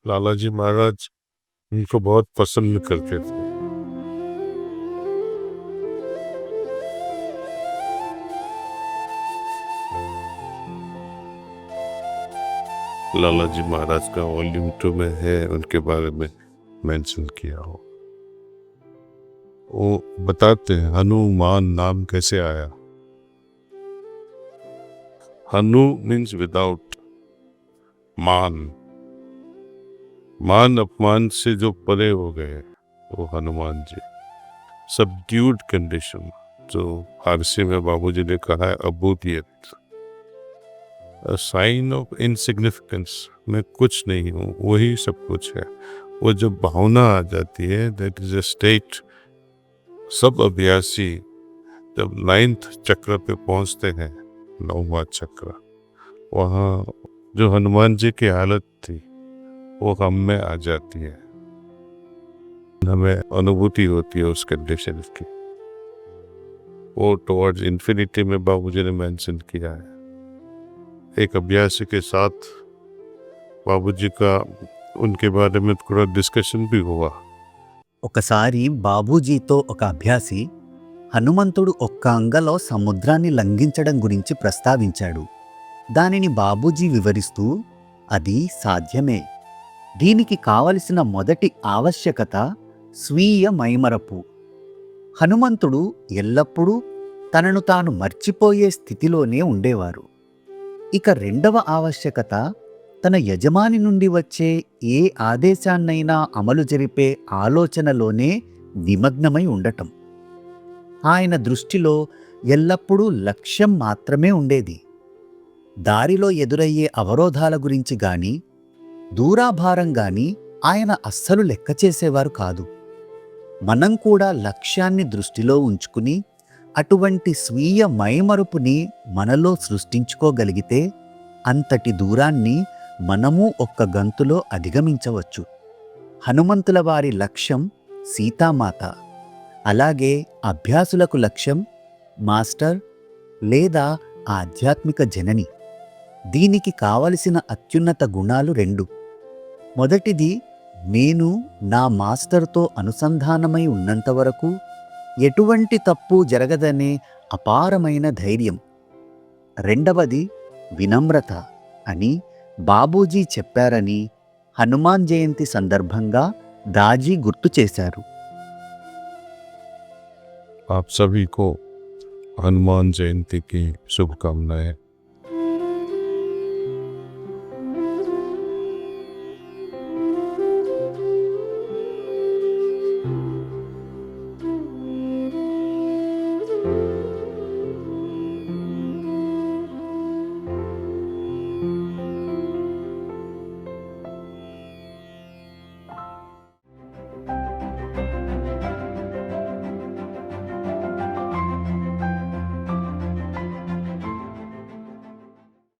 लाला जी महाराज उनको बहुत पसंद करते थे। लाला जी महाराज का वॉल्यूम 2 में है, उनके बारे में मेंशन किया हो। वो बताते हैं हनुमान नाम कैसे आया। हनु मीन्स विदाउट, मान अपमान से जो परे हो गए वो हनुमान जी। सबड्यूड कंडीशन, जो फारसी में बाबूजी ने कहा है अबूदियत, साइन ऑफ इनसिग्निफिकेंस, मैं कुछ नहीं हूँ वही सब कुछ है। वो जब भावना आ जाती है, दैट इज अ स्टेट। सब अभ्यासी जब 9th चक्र पे पहुंचते हैं, 9वां चक्र, वहाँ जो हनुमान जी की हालत थी वो हम में आ जाती है, हमें अनुभूति होती है उस कंडीशन की। वो टुवर्ड्स इन्फिनिटी में बाबूजी ने मेंशन किया है। एक अभ्यासी के साथ बाबूजी का उनके बारे में थोड़ा डिस्कशन भी हुआ। ఒకసారి బాబూజీతో ఒక అభ్యాసి హనుమంతుడు ఒక్క అంగలో సముద్రాన్ని లంఘించడం గురించి ప్రస్తావించాడు. దానిని బాబూజీ వివరిస్తూ, అది సాధ్యమే. దీనికి కావలసిన మొదటి ఆవశ్యకత స్వీయ మైమరపు. హనుమంతుడు ఎల్లప్పుడూ తనను తాను మర్చిపోయే స్థితిలోనే ఉండేవారు. ఇక రెండవ ఆవశ్యకత తన యజమాని నుండి వచ్చే ఏ ఆదేశాన్నైనా అమలు జరిపే ఆలోచనలోనే నిమగ్నమై ఉండటం. ఆయన దృష్టిలో ఎల్లప్పుడూ లక్ష్యం మాత్రమే ఉండేది. దారిలో ఎదురయ్యే అవరోధాల గురించి గాని, దూరాభారం గాని ఆయన అస్సలు లెక్క చేసేవారు కాదు. మనం కూడా లక్ష్యాన్ని దృష్టిలో ఉంచుకుని అటువంటి స్వీయ మైమరుపుని మనలో సృష్టించుకోగలిగితే అంతటి దూరాన్ని మనము ఒక్క గంతులో అధిగమించవచ్చు. హనుమంతుల వారి లక్ష్యం సీతామాత. అలాగే అభ్యాసులకు లక్ష్యం మాస్టర్ లేదా ఆధ్యాత్మిక జనని. దీనికి కావలసిన అత్యున్నత గుణాలు 2. మొదటిది, నేను నా మాస్టర్తో అనుసంధానమై ఉన్నంతవరకు ఎటువంటి తప్పు జరగదనే అపారమైన ధైర్యం. రెండవది వినమ్రత అని బాబూజీ చెప్పారని హనుమాన్ జయంతి సందర్భంగా దాజీ గుర్తు చేశారు. आप सभी को हनुमान जयंती की शुभकामनाएं।